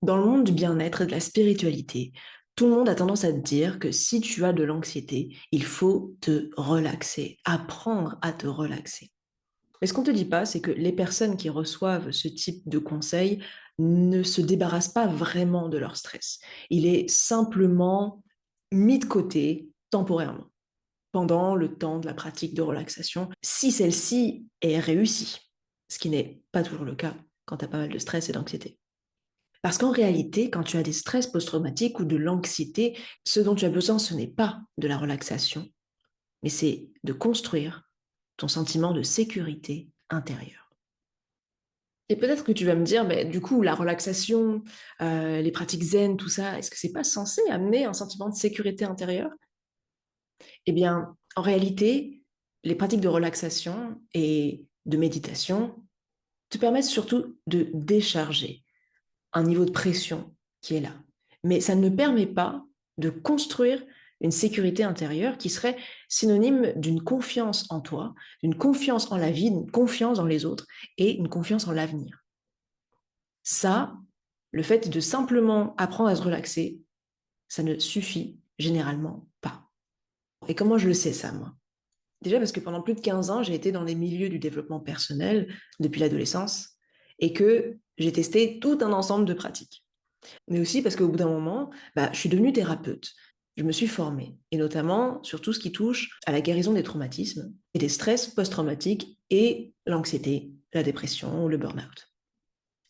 Dans le monde du bien-être et de la spiritualité, tout le monde a tendance à te dire que si tu as de l'anxiété, il faut te relaxer, apprendre à te relaxer. Mais ce qu'on ne te dit pas, c'est que les personnes qui reçoivent ce type de conseils ne se débarrassent pas vraiment de leur stress. Il est simplement mis de côté temporairement pendant le temps de la pratique de relaxation, si celle-ci est réussie, ce qui n'est pas toujours le cas quand tu as pas mal de stress et d'anxiété. Parce qu'en réalité, quand tu as des stress post-traumatiques ou de l'anxiété, ce dont tu as besoin, ce n'est pas de la relaxation, mais c'est de construire ton sentiment de sécurité intérieure. Et peut-être que tu vas me dire, mais du coup, la relaxation, les pratiques zen, tout ça, est-ce que c'est pas censé amener un sentiment de sécurité intérieure? Eh bien, en réalité, les pratiques de relaxation et de méditation te permettent surtout de décharger un niveau de pression qui est là. Mais ça ne permet pas de construire une sécurité intérieure qui serait synonyme d'une confiance en toi, d'une confiance en la vie, d'une confiance dans les autres et une confiance en l'avenir. Ça, le fait de simplement apprendre à se relaxer, ça ne suffit généralement pas. Et comment je le sais ça, moi? Déjà parce que pendant plus de 15 ans, j'ai été dans les milieux du développement personnel depuis l'adolescence et que j'ai testé tout un ensemble de pratiques. Mais aussi parce qu'au bout d'un moment, je suis devenue thérapeute. Je me suis formée, et notamment sur tout ce qui touche à la guérison des traumatismes et des stress post-traumatiques et l'anxiété, la dépression ou le burn-out.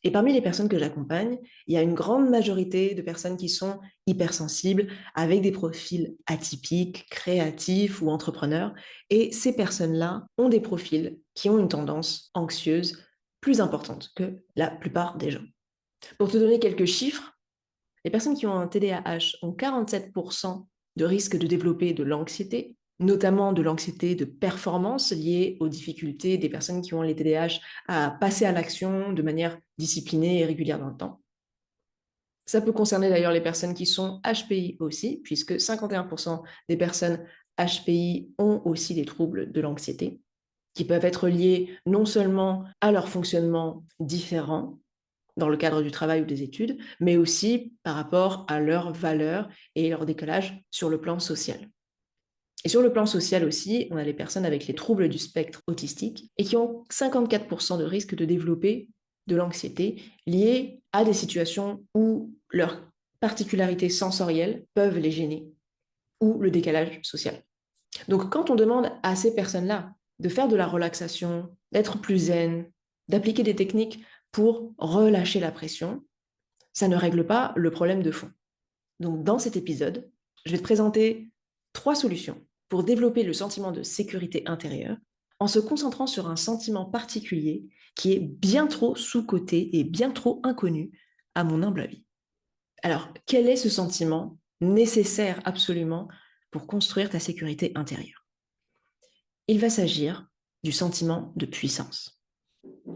Et parmi les personnes que j'accompagne, il y a une grande majorité de personnes qui sont hypersensibles, avec des profils atypiques, créatifs ou entrepreneurs. Et ces personnes-là ont des profils qui ont une tendance anxieuse plus importante que la plupart des gens. Pour te donner quelques chiffres, les personnes qui ont un TDAH ont 47% de risque de développer de l'anxiété, notamment de l'anxiété de performance liée aux difficultés des personnes qui ont les TDAH à passer à l'action de manière disciplinée et régulière dans le temps. Ça peut concerner d'ailleurs les personnes qui sont HPI aussi, puisque 51% des personnes HPI ont aussi des troubles de l'anxiété, qui peuvent être liés non seulement à leur fonctionnement différent, dans le cadre du travail ou des études, mais aussi par rapport à leurs valeurs et leur décalage sur le plan social. Et sur le plan social aussi, on a les personnes avec les troubles du spectre autistique et qui ont 54% de risque de développer de l'anxiété liée à des situations où leurs particularités sensorielles peuvent les gêner ou le décalage social. Donc quand on demande à ces personnes-là de faire de la relaxation, d'être plus zen, d'appliquer des techniques pour relâcher la pression, ça ne règle pas le problème de fond. Donc, dans cet épisode, je vais te présenter 3 solutions pour développer le sentiment de sécurité intérieure en se concentrant sur un sentiment particulier qui est bien trop sous-coté et bien trop inconnu à mon humble avis. Alors, quel est ce sentiment nécessaire absolument pour construire ta sécurité intérieure? Il va s'agir du sentiment de puissance.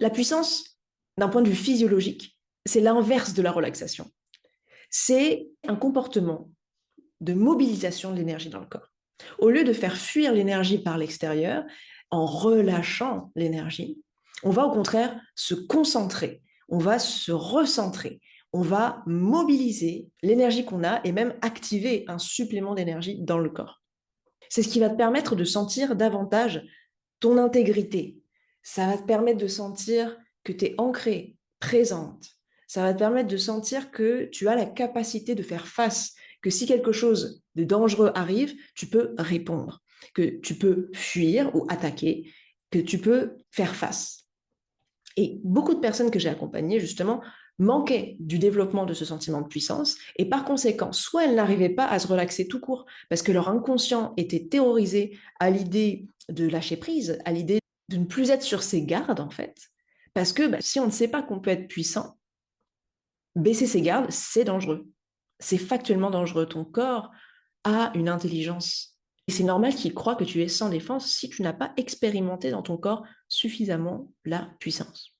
La puissance, d'un point de vue physiologique, c'est l'inverse de la relaxation. C'est un comportement de mobilisation de l'énergie dans le corps. Au lieu de faire fuir l'énergie par l'extérieur, en relâchant l'énergie, on va au contraire se concentrer, on va se recentrer, on va mobiliser l'énergie qu'on a et même activer un supplément d'énergie dans le corps. C'est ce qui va te permettre de sentir davantage ton intégrité. Ça va te permettre de sentir que tu es ancrée, présente. Ça va te permettre de sentir que tu as la capacité de faire face, que si quelque chose de dangereux arrive, tu peux répondre, que tu peux fuir ou attaquer, que tu peux faire face. Et beaucoup de personnes que j'ai accompagnées, justement, manquaient du développement de ce sentiment de puissance et par conséquent, soit elles n'arrivaient pas à se relaxer tout court parce que leur inconscient était terrorisé à l'idée de lâcher prise, à l'idée de ne plus être sur ses gardes, en fait. Parce que si on ne sait pas qu'on peut être puissant, baisser ses gardes, c'est dangereux. C'est factuellement dangereux. Ton corps a une intelligence. Et c'est normal qu'il croit que tu es sans défense si tu n'as pas expérimenté dans ton corps suffisamment la puissance.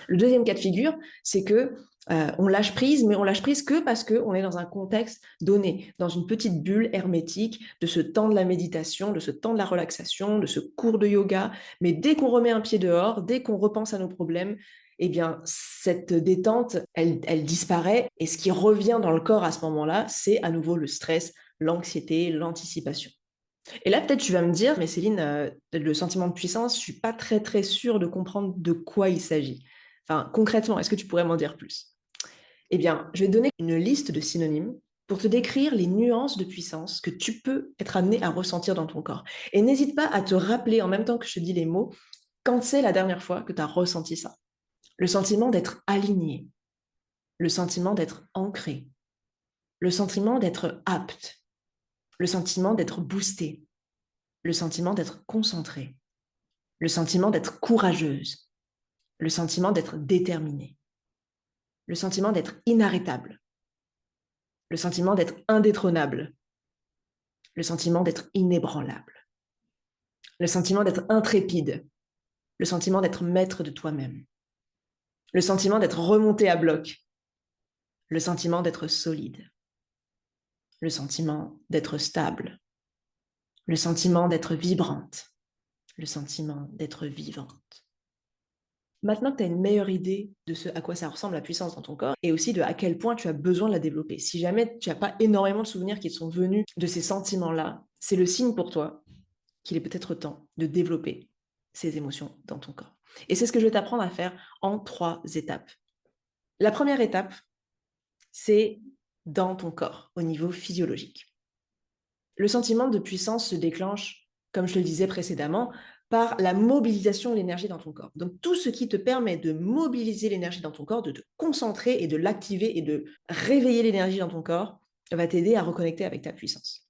Le deuxième cas de figure, c'est que on lâche prise, mais on lâche prise que parce qu'on est dans un contexte donné, dans une petite bulle hermétique de ce temps de la méditation, de ce temps de la relaxation, de ce cours de yoga. Mais dès qu'on remet un pied dehors, dès qu'on repense à nos problèmes, eh bien, cette détente, elle disparaît. Et ce qui revient dans le corps à ce moment-là, c'est à nouveau le stress, l'anxiété, l'anticipation. Et là, peut-être tu vas me dire, mais Céline, le sentiment de puissance, je suis pas très très sûre de comprendre de quoi il s'agit. Enfin, concrètement, est-ce que tu pourrais m'en dire plus? Eh bien, je vais te donner une liste de synonymes pour te décrire les nuances de puissance que tu peux être amené à ressentir dans ton corps. Et n'hésite pas à te rappeler en même temps que je te dis les mots, quand c'est la dernière fois que tu as ressenti ça. Le sentiment d'être aligné, le sentiment d'être ancré, le sentiment d'être apte, le sentiment d'être boosté, le sentiment d'être concentré, le sentiment d'être courageuse, le sentiment d'être déterminée, le sentiment d'être inarrêtable, le sentiment d'être indétrônable, le sentiment d'être inébranlable, le sentiment d'être intrépide, le sentiment d'être maître de toi-même, le sentiment d'être remonté à bloc, le sentiment d'être solide, le sentiment d'être stable, le sentiment d'être vibrante, le sentiment d'être vivante. Maintenant que tu as une meilleure idée de ce à quoi ça ressemble la puissance dans ton corps et aussi de à quel point tu as besoin de la développer, si jamais tu n'as pas énormément de souvenirs qui te sont venus de ces sentiments-là, c'est le signe pour toi qu'il est peut-être temps de développer ces émotions dans ton corps. Et c'est ce que je vais t'apprendre à faire en 3 étapes. La première étape, c'est dans ton corps, au niveau physiologique. Le sentiment de puissance se déclenche, comme je le disais précédemment, par la mobilisation de l'énergie dans ton corps. Donc tout ce qui te permet de mobiliser l'énergie dans ton corps, de te concentrer et de l'activer et de réveiller l'énergie dans ton corps, va t'aider à reconnecter avec ta puissance.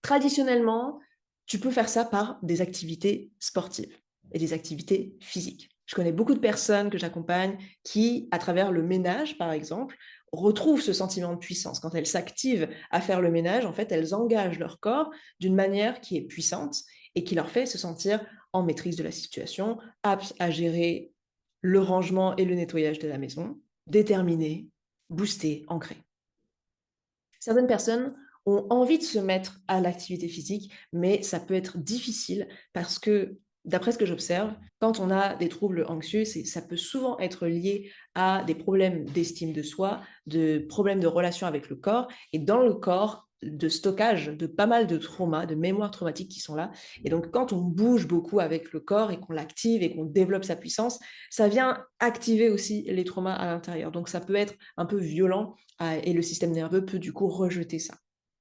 Traditionnellement, tu peux faire ça par des activités sportives et des activités physiques. Je connais beaucoup de personnes que j'accompagne qui, à travers le ménage, par exemple, retrouvent ce sentiment de puissance. Quand elles s'activent à faire le ménage, en fait, elles engagent leur corps d'une manière qui est puissante et qui leur fait se sentir en maîtrise de la situation, aptes à gérer le rangement et le nettoyage de la maison, déterminées, boostées, ancrées. Certaines personnes ont envie de se mettre à l'activité physique, mais ça peut être difficile parce que, d'après ce que j'observe, quand on a des troubles anxieux, ça peut souvent être lié à des problèmes d'estime de soi, de problèmes de relation avec le corps, et dans le corps, de stockage de pas mal de traumas, de mémoires traumatiques qui sont là. Et donc, quand on bouge beaucoup avec le corps et qu'on l'active et qu'on développe sa puissance, ça vient activer aussi les traumas à l'intérieur. Donc, ça peut être un peu violent et le système nerveux peut du coup rejeter ça.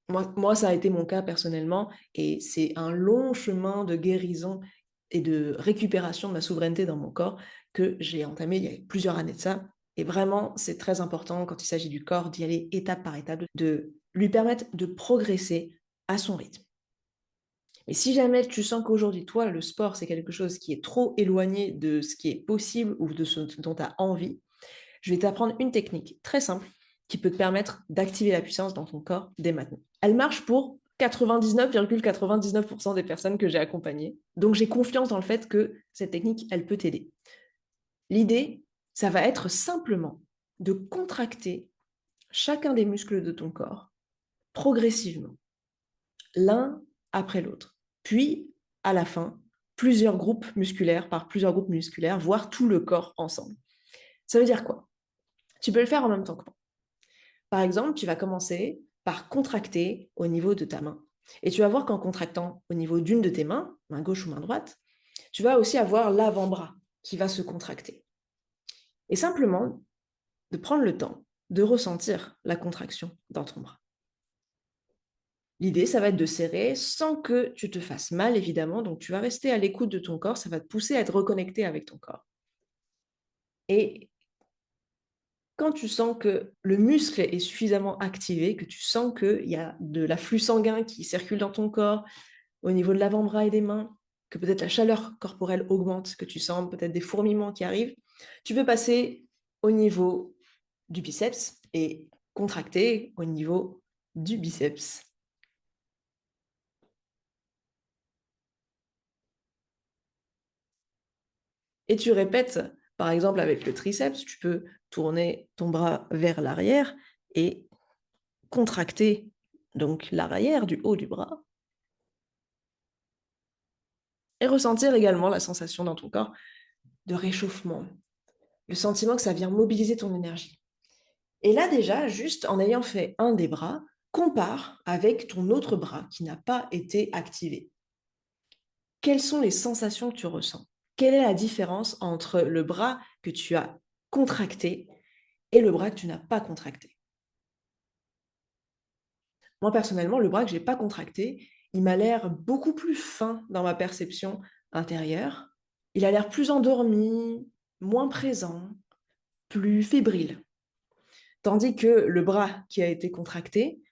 Moi, ça a été mon cas personnellement et c'est un long chemin de guérison et de récupération de ma souveraineté dans mon corps que j'ai entamé il y a plusieurs années de ça. Et vraiment, c'est très important quand il s'agit du corps d'y aller étape par étape, de lui permettre de progresser à son rythme. Et si jamais tu sens qu'aujourd'hui, toi, le sport, c'est quelque chose qui est trop éloigné de ce qui est possible ou de ce dont tu as envie, je vais t'apprendre une technique très simple qui peut te permettre d'activer la puissance dans ton corps dès maintenant. Elle marche pour 99,99% des personnes que j'ai accompagnées. Donc j'ai confiance dans le fait que cette technique, elle peut t'aider. L'idée, ça va être simplement de contracter chacun des muscles de ton corps progressivement, l'un après l'autre. Puis, à la fin, plusieurs groupes musculaires par plusieurs groupes musculaires, voire tout le corps ensemble. Ça veut dire quoi? Tu peux le faire en même temps que moi. Par exemple, tu vas commencer par contracter au niveau de ta main. Et tu vas voir qu'en contractant au niveau d'une de tes mains, main gauche ou main droite, tu vas aussi avoir l'avant-bras qui va se contracter. Et simplement de prendre le temps de ressentir la contraction dans ton bras. L'idée, ça va être de serrer sans que tu te fasses mal, évidemment. Donc, tu vas rester à l'écoute de ton corps. Ça va te pousser à être reconnecté avec ton corps. Et quand tu sens que le muscle est suffisamment activé, que tu sens qu'il y a de l'afflux sanguin qui circule dans ton corps, au niveau de l'avant-bras et des mains, que peut-être la chaleur corporelle augmente, que tu sens peut-être des fourmillements qui arrivent, tu peux passer au niveau du biceps et contracter au niveau du biceps. Et tu répètes, par exemple avec le triceps, tu peux tourner ton bras vers l'arrière et contracter donc l'arrière du haut du bras et ressentir également la sensation dans ton corps de réchauffement, le sentiment que ça vient mobiliser ton énergie. Et là déjà, juste en ayant fait un des bras, compare avec ton autre bras qui n'a pas été activé. Quelles sont les sensations que tu ressens? Quelle est la différence entre le bras que tu as contracté et le bras que tu n'as pas contracté? Moi, personnellement, le bras que je n'ai pas contracté, il m'a l'air beaucoup plus fin dans ma perception intérieure. Il a l'air plus endormi, moins présent, plus fébrile. Tandis que le bras qui a été contracté,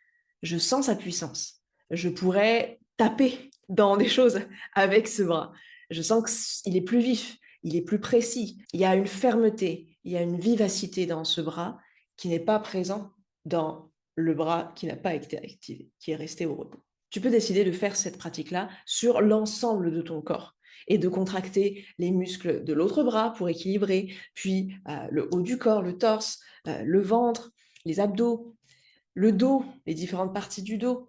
je sens sa puissance. Je pourrais taper dans des choses avec ce bras. Je sens qu'il est plus vif, il est plus précis. Il y a une fermeté, il y a une vivacité dans ce bras qui n'est pas présent dans le bras qui n'a pas été activé, qui est resté au repos. Tu peux décider de faire cette pratique-là sur l'ensemble de ton corps et de contracter les muscles de l'autre bras pour équilibrer, puis le haut du corps, le torse, le ventre, les abdos, le dos, les différentes parties du dos,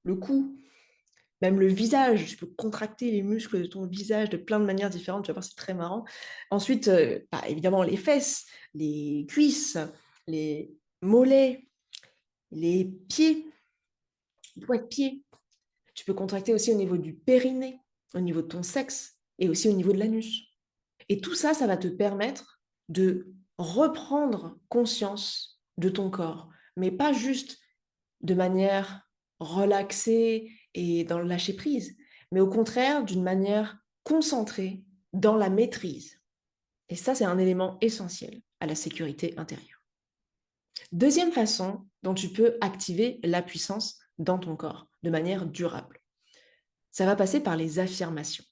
le cou, même le visage. Tu peux contracter les muscles de ton visage de plein de manières différentes. Tu vas voir, c'est très marrant. Ensuite, évidemment, les fesses, les cuisses, les mollets, les pieds, les doigts de pied. Tu peux contracter aussi au niveau du périnée, au niveau de ton sexe et aussi au niveau de l'anus. Et tout ça, ça va te permettre de reprendre conscience de ton corps, mais pas juste de manière relaxée et dans le lâcher prise, mais au contraire d'une manière concentrée dans la maîtrise. Et ça, c'est un élément essentiel à la sécurité intérieure. Deuxième façon dont tu peux activer la puissance dans ton corps de manière durable, ça va passer par les affirmations.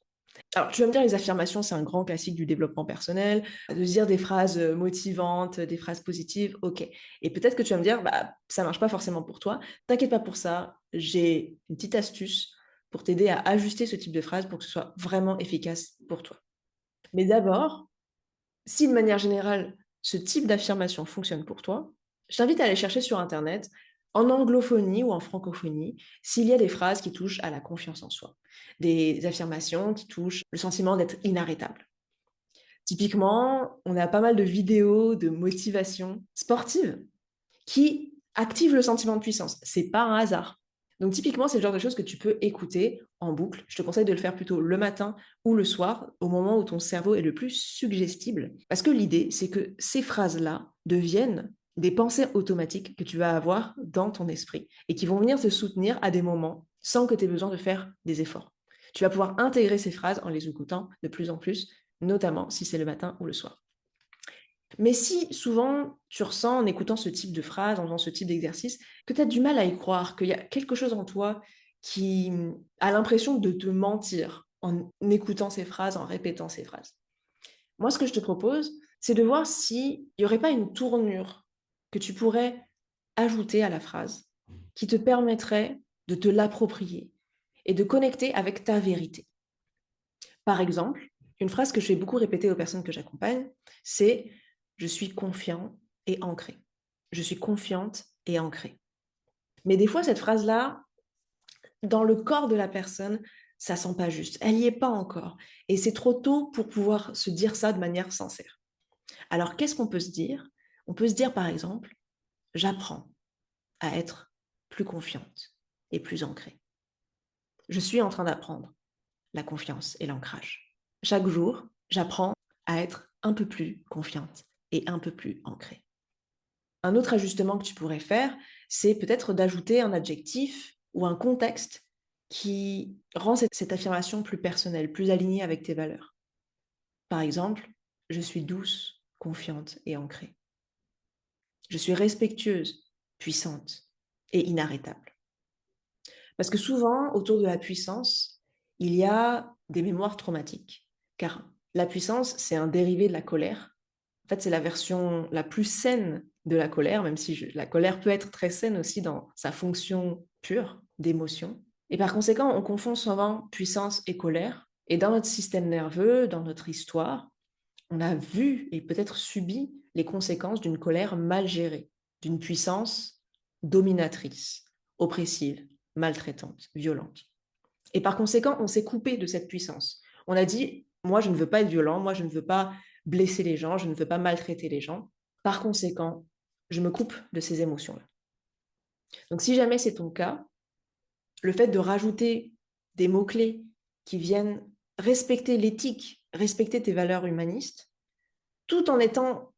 Alors, tu vas me dire, les affirmations, c'est un grand classique du développement personnel, de dire des phrases motivantes, des phrases positives, ok. Et peut-être que tu vas me dire, bah, ça marche pas forcément pour toi. T'inquiète pas pour ça, j'ai une petite astuce pour t'aider à ajuster ce type de phrase pour que ce soit vraiment efficace pour toi. Mais d'abord, si de manière générale, ce type d'affirmation fonctionne pour toi, je t'invite à aller chercher sur Internet, en anglophonie ou en francophonie, s'il y a des phrases qui touchent à la confiance en soi, des affirmations qui touchent le sentiment d'être inarrêtable. Typiquement, on a pas mal de vidéos de motivation sportive qui activent le sentiment de puissance. C'est pas un hasard. Donc typiquement, c'est le genre de choses que tu peux écouter en boucle. Je te conseille de le faire plutôt le matin ou le soir, au moment où ton cerveau est le plus suggestible. Parce que l'idée, c'est que ces phrases-là deviennent des pensées automatiques que tu vas avoir dans ton esprit et qui vont venir te soutenir à des moments sans que tu aies besoin de faire des efforts. Tu vas pouvoir intégrer ces phrases en les écoutant de plus en plus, notamment si c'est le matin ou le soir. Mais si souvent tu ressens en écoutant ce type de phrase, en faisant ce type d'exercice, que tu as du mal à y croire, qu'il y a quelque chose en toi qui a l'impression de te mentir en écoutant ces phrases, en répétant ces phrases. Moi, ce que je te propose, c'est de voir s'il n'y aurait pas une tournure que tu pourrais ajouter à la phrase qui te permettrait de te l'approprier et de connecter avec ta vérité. Par exemple, une phrase que je fais beaucoup répéter aux personnes que j'accompagne, c'est je suis confiant et ancré. Je suis confiante et ancrée. Mais des fois, cette phrase-là, dans le corps de la personne, ça sent pas juste. Elle n'y est pas encore. Et c'est trop tôt pour pouvoir se dire ça de manière sincère. Alors, qu'est-ce qu'on peut se dire? On peut se dire, par exemple, j'apprends à être plus confiante et plus ancrée. Je suis en train d'apprendre la confiance et l'ancrage. Chaque jour, j'apprends à être un peu plus confiante et un peu plus ancrée. Un autre ajustement que tu pourrais faire, c'est peut-être d'ajouter un adjectif ou un contexte qui rend cette affirmation plus personnelle, plus alignée avec tes valeurs. Par exemple, je suis douce, confiante et ancrée. Je suis respectueuse, puissante et inarrêtable. Parce que souvent, autour de la puissance, il y a des mémoires traumatiques. Car la puissance, c'est un dérivé de la colère. En fait, c'est la version la plus saine de la colère, même si la colère peut être très saine aussi dans sa fonction pure d'émotion. Et par conséquent, on confond souvent puissance et colère. Et dans notre système nerveux, dans notre histoire, on a vu et peut-être subi les conséquences d'une colère mal gérée, d'une puissance dominatrice, oppressive, maltraitante, violente. Et par conséquent, on s'est coupé de cette puissance. On a dit, moi, je ne veux pas être violent, moi, je ne veux pas blesser les gens, je ne veux pas maltraiter les gens. Par conséquent, je me coupe de ces émotions-là. Donc si jamais c'est ton cas, le fait de rajouter des mots-clés qui viennent respecter l'éthique, respecter tes valeurs humanistes, tout en étant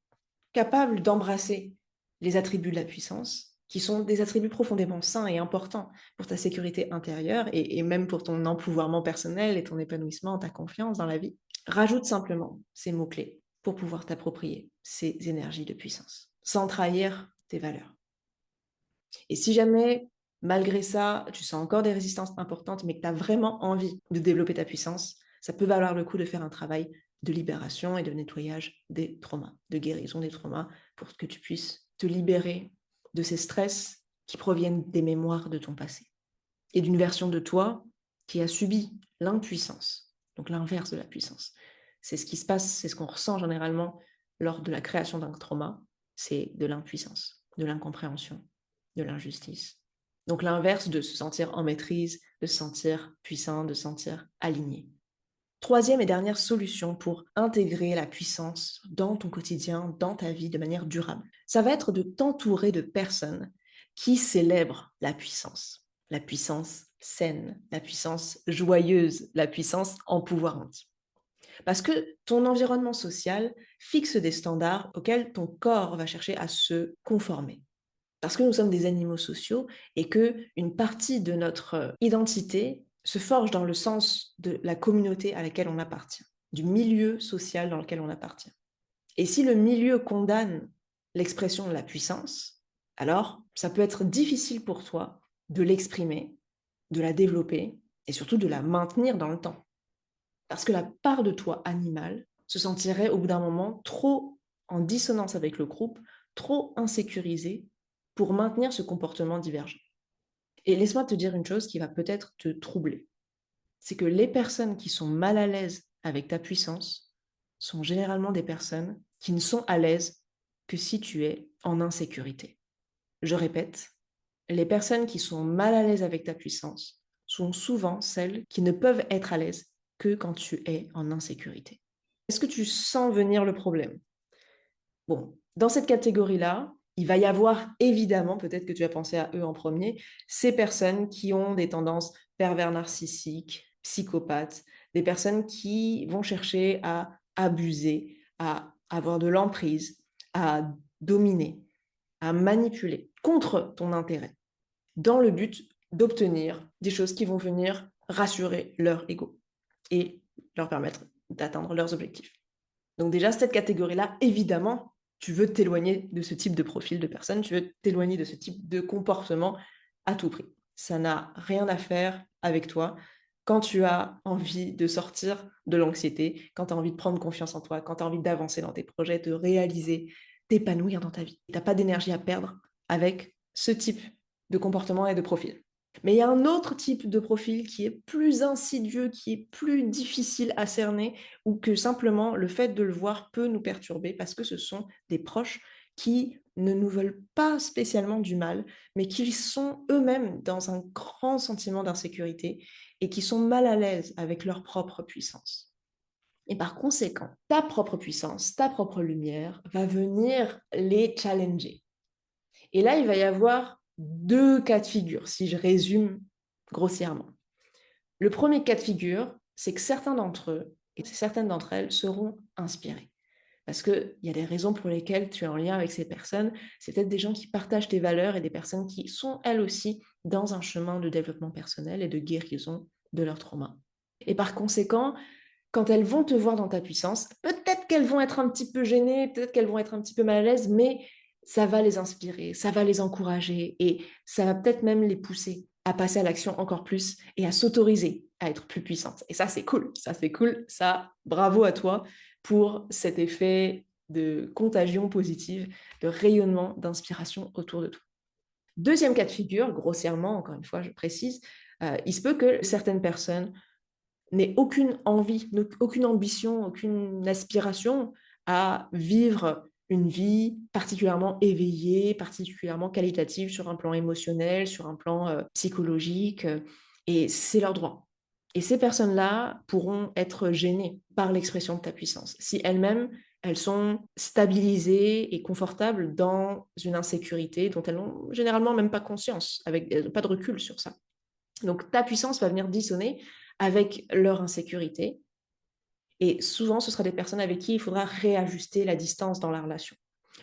capable d'embrasser les attributs de la puissance, qui sont des attributs profondément sains et importants pour ta sécurité intérieure et même pour ton empouvoirment personnel et ton épanouissement, ta confiance dans la vie. Rajoute simplement ces mots-clés pour pouvoir t'approprier ces énergies de puissance, sans trahir tes valeurs. Et si jamais, malgré ça, tu sens encore des résistances importantes, mais que tu as vraiment envie de développer ta puissance, ça peut valoir le coup de faire un travail de libération et de nettoyage des traumas, de guérison des traumas, pour que tu puisses te libérer de ces stress qui proviennent des mémoires de ton passé et d'une version de toi qui a subi l'impuissance, donc l'inverse de la puissance. C'est ce qui se passe, c'est ce qu'on ressent généralement lors de la création d'un trauma, c'est de l'impuissance, de l'incompréhension, de l'injustice. Donc l'inverse de se sentir en maîtrise, de se sentir puissant, de se sentir aligné. Troisième et dernière solution pour intégrer la puissance dans ton quotidien, dans ta vie de manière durable, ça va être de t'entourer de personnes qui célèbrent la puissance saine, la puissance joyeuse, la puissance empouvoirante. Parce que ton environnement social fixe des standards auxquels ton corps va chercher à se conformer. Parce que nous sommes des animaux sociaux et qu'une partie de notre identité se forge dans le sens de la communauté à laquelle on appartient, du milieu social dans lequel on appartient. Et si le milieu condamne l'expression de la puissance, alors ça peut être difficile pour toi de l'exprimer, de la développer et surtout de la maintenir dans le temps. Parce que la part de toi animale se sentirait au bout d'un moment trop en dissonance avec le groupe, trop insécurisée pour maintenir ce comportement divergent. Et laisse-moi te dire une chose qui va peut-être te troubler. C'est que les personnes qui sont mal à l'aise avec ta puissance sont généralement des personnes qui ne sont à l'aise que si tu es en insécurité. Je répète, les personnes qui sont mal à l'aise avec ta puissance sont souvent celles qui ne peuvent être à l'aise que quand tu es en insécurité. Est-ce que tu sens venir le problème? Bon, dans cette catégorie-là, il va y avoir évidemment, peut-être que tu as pensé à eux en premier, ces personnes qui ont des tendances pervers narcissiques, psychopathes, des personnes qui vont chercher à abuser, à avoir de l'emprise, à dominer, à manipuler contre ton intérêt, dans le but d'obtenir des choses qui vont venir rassurer leur ego et leur permettre d'atteindre leurs objectifs. Donc déjà, cette catégorie-là, évidemment, tu veux t'éloigner de ce type de profil de personne, tu veux t'éloigner de ce type de comportement à tout prix. Ça n'a rien à faire avec toi. Quand tu as envie de sortir de l'anxiété, quand tu as envie de prendre confiance en toi, quand tu as envie d'avancer dans tes projets, de réaliser, t'épanouir dans ta vie, tu n'as pas d'énergie à perdre avec ce type de comportement et de profil. Mais il y a un autre type de profil qui est plus insidieux, qui est plus difficile à cerner, ou que simplement le fait de le voir peut nous perturber parce que ce sont des proches qui ne nous veulent pas spécialement du mal, mais qui sont eux-mêmes dans un grand sentiment d'insécurité et qui sont mal à l'aise avec leur propre puissance. Et par conséquent, ta propre puissance, ta propre lumière va venir les challenger. Et là, il va y avoir deux cas de figure, si je résume grossièrement. Le premier cas de figure, c'est que certains d'entre eux et certaines d'entre elles seront inspirés. Parce qu'il y a des raisons pour lesquelles tu es en lien avec ces personnes. C'est peut-être des gens qui partagent tes valeurs et des personnes qui sont, elles aussi, dans un chemin de développement personnel et de guérison de leur trauma. Et par conséquent, quand elles vont te voir dans ta puissance, peut-être qu'elles vont être un petit peu gênées, peut-être qu'elles vont être un petit peu mal à l'aise, mais ça va les inspirer, ça va les encourager et ça va peut-être même les pousser à passer à l'action encore plus et à s'autoriser à être plus puissante. Et ça, c'est cool. Ça, c'est cool. Ça, bravo à toi pour cet effet de contagion positive, de rayonnement, d'inspiration autour de toi. Deuxième cas de figure, grossièrement, encore une fois, je précise, il se peut que certaines personnes n'aient aucune envie, aucune ambition, aucune aspiration à vivre une vie particulièrement éveillée, particulièrement qualitative sur un plan émotionnel, sur un plan psychologique, et c'est leur droit. Et ces personnes-là pourront être gênées par l'expression de ta puissance. Si elles-mêmes, Elles sont stabilisées et confortables dans une insécurité dont elles n'ont généralement même pas conscience, avec pas de recul sur ça. Donc ta puissance va venir dissonner avec leur insécurité. Et souvent, ce sera des personnes avec qui il faudra réajuster la distance dans la relation.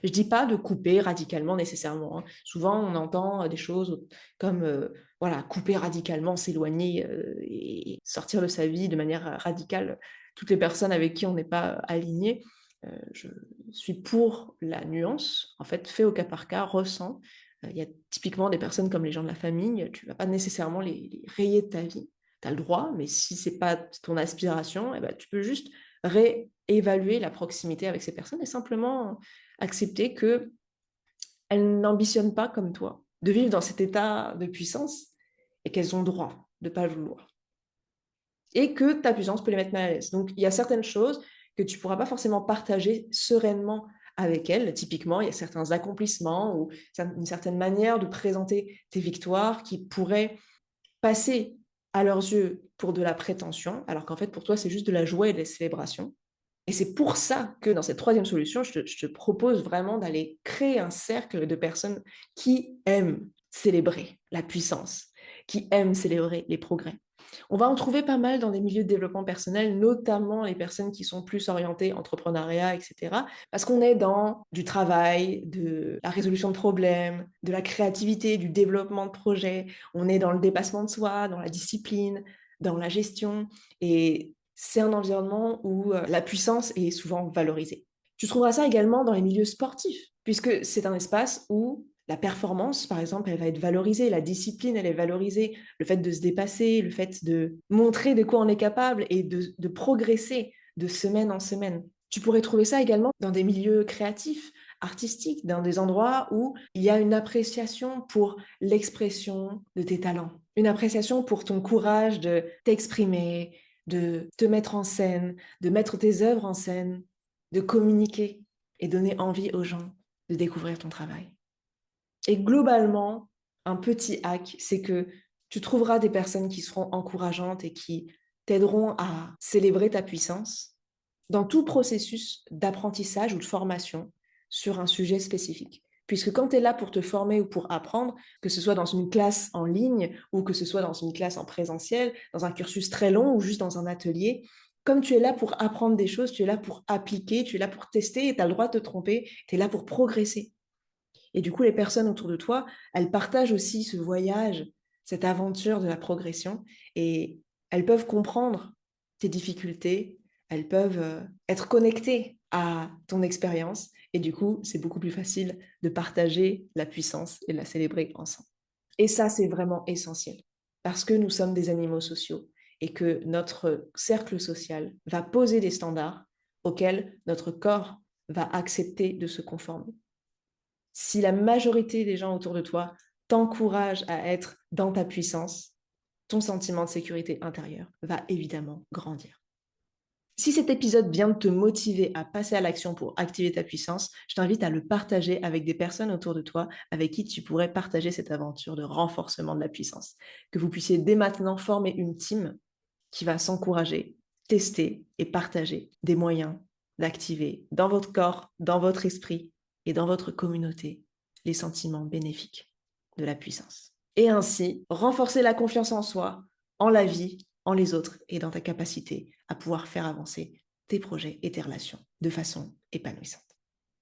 Je ne dis pas de couper radicalement nécessairement, hein. Souvent, on entend des choses comme voilà, couper radicalement, s'éloigner et sortir de sa vie de manière radicale toutes les personnes avec qui on n'est pas aligné. Je suis pour la nuance. En fait, fais au cas par cas, ressens. Il y a typiquement des personnes comme les gens de la famille, tu ne vas pas nécessairement les rayer de ta vie. Tu as le droit, mais si ce n'est pas ton aspiration, eh ben, tu peux juste réévaluer la proximité avec ces personnes et simplement accepter qu'elles n'ambitionnent pas comme toi, de vivre dans cet état de puissance et qu'elles ont droit de ne pas le vouloir. Et que ta puissance peut les mettre mal à l'aise. Donc, il y a certaines choses que tu ne pourras pas forcément partager sereinement avec elles. Typiquement, il y a certains accomplissements ou une certaine manière de présenter tes victoires qui pourraient passer à leurs yeux pour de la prétention, alors qu'en fait, pour toi, c'est juste de la joie et de la célébration. Et c'est pour ça que dans cette troisième solution, je te propose vraiment d'aller créer un cercle de personnes qui aiment célébrer la puissance, qui aiment célébrer les progrès. On va en trouver pas mal dans des milieux de développement personnel, notamment les personnes qui sont plus orientées entrepreneuriat, etc. Parce qu'on est dans du travail, de la résolution de problèmes, de la créativité, du développement de projets. On est dans le dépassement de soi, dans la discipline, dans la gestion. Et c'est un environnement où la puissance est souvent valorisée. Tu trouveras ça également dans les milieux sportifs, puisque c'est un espace où la performance, par exemple, elle va être valorisée, la discipline, elle est valorisée, le fait de se dépasser, le fait de montrer de quoi on est capable et de progresser de semaine en semaine. Tu pourrais trouver ça également dans des milieux créatifs, artistiques, dans des endroits où il y a une appréciation pour l'expression de tes talents, une appréciation pour ton courage de t'exprimer, de te mettre en scène, de mettre tes œuvres en scène, de communiquer et donner envie aux gens de découvrir ton travail. Et globalement, un petit hack, c'est que tu trouveras des personnes qui seront encourageantes et qui t'aideront à célébrer ta puissance dans tout processus d'apprentissage ou de formation sur un sujet spécifique. Puisque quand tu es là pour te former ou pour apprendre, que ce soit dans une classe en ligne ou que ce soit dans une classe en présentiel, dans un cursus très long ou juste dans un atelier, comme tu es là pour apprendre des choses, tu es là pour appliquer, tu es là pour tester et tu as le droit de te tromper, tu es là pour progresser. Et du coup, les personnes autour de toi, elles partagent aussi ce voyage, cette aventure de la progression, et elles peuvent comprendre tes difficultés, elles peuvent être connectées à ton expérience, et du coup, c'est beaucoup plus facile de partager la puissance et de la célébrer ensemble. Et ça, c'est vraiment essentiel, parce que nous sommes des animaux sociaux, et que notre cercle social va poser des standards auxquels notre corps va accepter de se conformer. Si la majorité des gens autour de toi t'encouragent à être dans ta puissance, ton sentiment de sécurité intérieure va évidemment grandir. Si cet épisode vient de te motiver à passer à l'action pour activer ta puissance, je t'invite à le partager avec des personnes autour de toi avec qui tu pourrais partager cette aventure de renforcement de la puissance. Que vous puissiez dès maintenant former une team qui va s'encourager, tester et partager des moyens d'activer dans votre corps, dans votre esprit et dans votre communauté les sentiments bénéfiques de la puissance. Et ainsi, renforcer la confiance en soi, en la vie, en les autres et dans ta capacité à pouvoir faire avancer tes projets et tes relations de façon épanouissante.